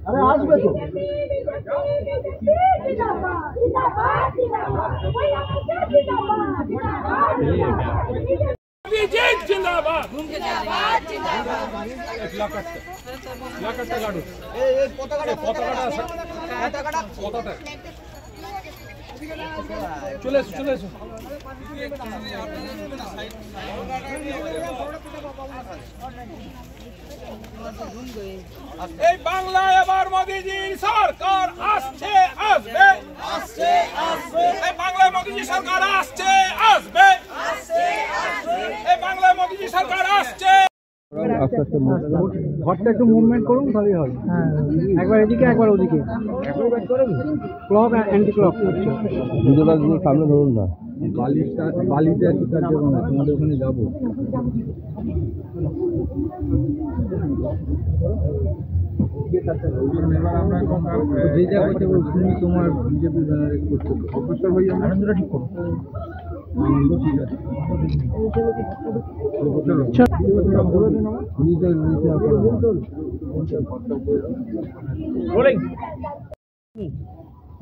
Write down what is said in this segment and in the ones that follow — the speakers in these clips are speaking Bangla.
अरे আসবে তো जिंदाबाद जिंदाबाद চলে এসো চলে এসো এই বাংলায় আবার মোদিজির সরকার আসছে আসবে আসছে আসবে এই বাংলায় মোদিজি সরকার আসছে আসবে আসছে আসবে এই বাংলায় মোদিজি সরকার আসছে। আস্তে আস্তে ঘরটা একটু মুভমেন্ট করুন তাহলেই হয়। একবার এদিকে একবার ওদিকে ক্লক অ্যান্টি ক্লক দুটোটা সামনে ধরুন না। বালিতে আছে তার জন্য না, তোমাদের ওখানে যাবো। যে জায়গায় তুমি তোমার বিজেপি ব্যানারে করতে অগ্রসর হয়ে আনন্দটা ঠিক করো।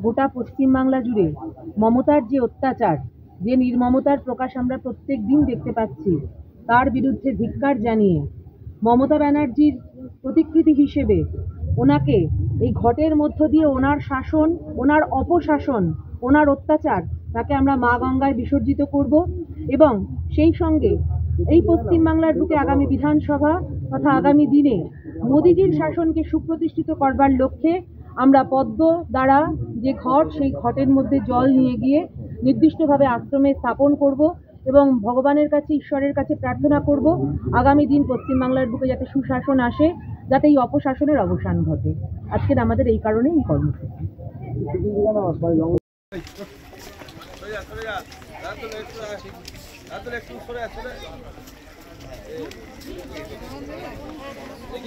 গোটা পশ্চিমবাংলা জুড়ে মমতার যে অত্যাচার, যে নির্মমতার প্রকাশ আমরা প্রত্যেক দিন দেখতে পাচ্ছি, তার বিরুদ্ধে ধিক্কার জানিয়ে মমতা ব্যানার্জির প্রতিকৃতি হিসেবে ওনাকে এই ঘটের মধ্য দিয়ে ওনার শাসন, ওনার অপশাসন, ওনার অত্যাচার, তাকে আমরা মা গঙ্গায় বিসর্জিত করব এবং সেই সঙ্গে এই পশ্চিমবাংলার বুকে আগামী বিধানসভা তথা আগামী দিনে মোদিজির শাসনকে সুপ্রতিষ্ঠিত করবার লক্ষ্যে আমরা পদ্ম দ্বারা যে ঘট, সেই ঘটের মধ্যে জল নিয়ে গিয়ে নির্দিষ্টভাবে আশ্রমে স্থাপন করব এবং ভগবানের কাছে, ঈশ্বরের কাছে প্রার্থনা করব আগামী দিন পশ্চিমবাংলার বুকে যাতে সুশাসন আসে, যাতে এই অপশাসনের অবসান ঘটে। আজকের আমাদের এই কারণে এই কর্মসূচি।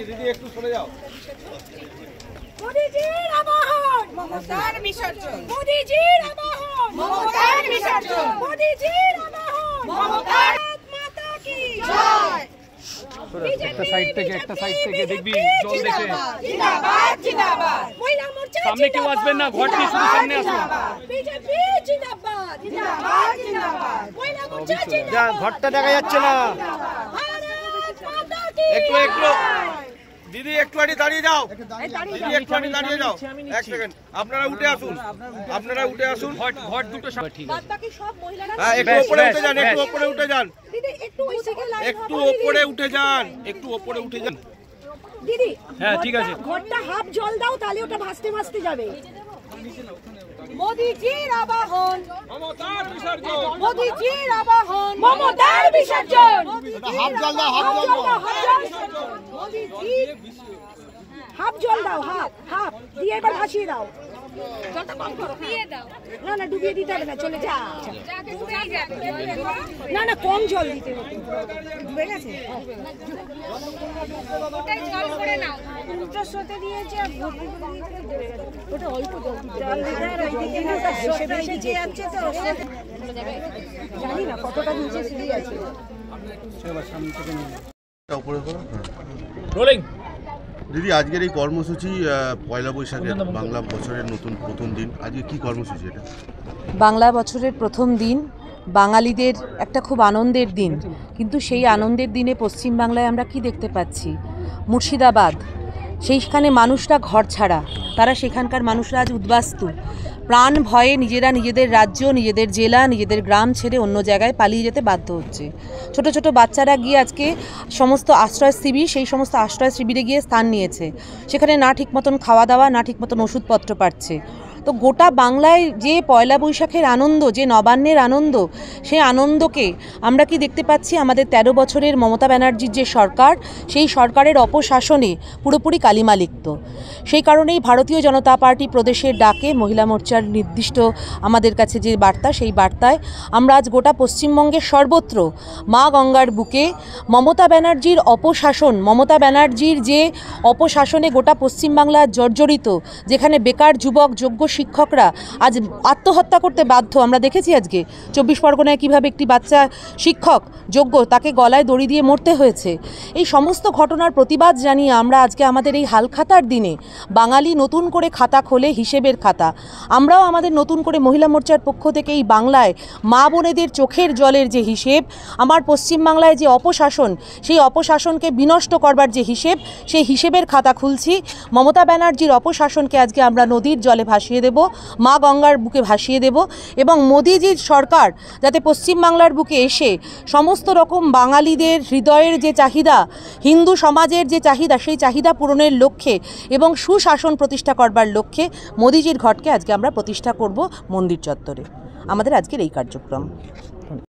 দিদি একটু সরে যাও। মোদিজির আবাহন মমতার বিসর্জন, মোদিজির আবাহন মমতার বিসর্জন, মোদিজির আবাহন মমতার মাতা কি জয়। একটা সাইড থেকে দেখবি জল দেখে জিন্দাবাদ জিন্দাবাদ। মহিলা মোর্চা সামনে কেউ আসবেন না, ঘর দিয়ে শুধু সামনে আসুন। বিজেপি জিন্দাবাদ জিন্দাবাদ জিন্দাবাদ। মহিলা মোর্চা জিন্দাবাদ। ঘরটা দেখা যাচ্ছে না, ভারত মাতা কি একটু দিদি একটু দাঁড়িয়ে যাও, দিদি একটু দাঁড়িয়ে যাও, এক সেকেন্ড। আপনারা উঠে আসুন, ঘট দুটো ঠিক আছে। বাকি সব মহিলারা একটু উপরে উঠে যান, একটু উপরে উঠে যান, দিদি একটু একটু উপরে উঠে যান, একটু উপরে উঠে যান দিদি। হ্যাঁ ঠিক আছে। ঘরটা হাফ জল দাও, তাহলে ওটা ভাসতে ভাসতে যাবে। মোদিজির আবাহন মমতার বিসর্জন, মোদিজির আবাহন মমতার বিসর্জন। হাফ জল দাও, হাফ জল দাও, মোদিজির হাফ জল দাও, হাফ দিয়ে এবার ভাসিয়ে দাও। জলটা কম করো, দিয়ে দাও। না ডুবিয়ে দিতে হবে না, চলে যা। না কম জল দিতে হবে। ডুবে গেছে, ওটাই জল করে নাও। উল্টো স্রোতে দিয়েছে আর ভর্তি করে দিয়েছে, ডুবে গেছে। ওটা অল্প জল দিতে আর ওইদিকে ভেসে ভেসে যাচ্ছে তো জানি না কতটা নিচে সিঁড়ি আছে। দিদি, আজকের এই কর্মসূচি পয়লা বৈশাখের বাংলা বছরের নতুন প্রথম দিন, আজকে কি কর্মসূচি এটা? বাংলা বছরের প্রথম দিন বাঙালিদের একটা খুব আনন্দের দিন, কিন্তু সেই আনন্দের দিনে পশ্চিমবাংলায় আমরা কি দেখতে পাচ্ছি? মুর্শিদাবাদ, সেইখানে মানুষরা ঘর ছাড়া, তারা সেখানকার মানুষরা আজ উদ্বাস্তু, প্রাণ ভয়ে নিজেরা নিজেদের রাজ্য, নিজেদের জেলা, নিজেদের গ্রাম ছেড়ে অন্য জায়গায় পালিয়ে যেতে বাধ্য হচ্ছে। ছোট ছোট বাচ্চারা গিয়ে আজকে সমস্ত আশ্রয় শিবির, সেই সমস্ত আশ্রয় শিবিরে গিয়ে স্থান নিয়েছে। সেখানে না ঠিক মতন খাওয়া দাওয়া, না ঠিক মতন ওষুধপত্র পাচ্ছে। তো গোটা বাংলায় যে পয়লা বৈশাখের আনন্দ, যে নবান্নের আনন্দ, সেই আনন্দকে আমরা কি দেখতে পাচ্ছি আমাদের 13 বছরের মমতা ব্যানার্জির যে সরকার, সেই সরকারের অপশাসনে পুরোপুরি কালিমালিপ্ত। সেই কারণেই ভারতীয় জনতা পার্টি প্রদেশের ডাকে মহিলা মোর্চার নির্দিষ্ট আমাদের কাছে যে বার্তা, সেই বার্তায় আমরা আজ গোটা পশ্চিমবঙ্গের সর্বত্র মা গঙ্গার বুকে মমতা ব্যানার্জির অপশাসন, মমতা ব্যানার্জির যে অপশাসনে গোটা পশ্চিমবাংলা জর্জরিত, যেখানে বেকার যুবক যোগ্য শিক্ষকরা আজ আত্মহত্যা করতে বাধ্য। আমরা দেখেছি আজকে 24 পরগনায় কীভাবে একটি বাচ্চা শিক্ষক যোগ্য, তাকে গলায় দড়ি দিয়ে মরতে হয়েছে। এই সমস্ত ঘটনার প্রতিবাদ জানিয়ে আমরা আজকে আমাদের এই হালখাতার দিনে, বাঙালি নতুন করে খাতা খোলে হিসেবের খাতা, আমরাও আমাদের নতুন করে মহিলা মোর্চার পক্ষ থেকে এই বাংলায় মা বোনেদের চোখের জলের যে হিসেব, আমার পশ্চিমবাংলায় যে অপশাসন, সেই অপশাসনকে বিনষ্ট করবার যে হিসেব, সেই হিসেবের খাতা খুলছি। মমতা ব্যানার্জির অপশাসনকে আজকে আমরা নদীর জলে ভাসিয়ে দেব, মা গঙ্গার বুকে ভাসিয়ে দেব, এবং মোদিজির সরকার যাতে পশ্চিমবাংলার বুকে এসে সমস্ত রকম বাঙালিদের হৃদয়ের যে চাহিদা, হিন্দু সমাজের যে চাহিদা, সেই চাহিদা পূরণের লক্ষ্যে এবং সুশাসন প্রতিষ্ঠা করবার লক্ষ্যে মোদিজির ঘটকে আজকে আমরা প্রতিষ্ঠা করব মন্দির চত্বরে। আমাদের আজকের এই কার্যক্রম।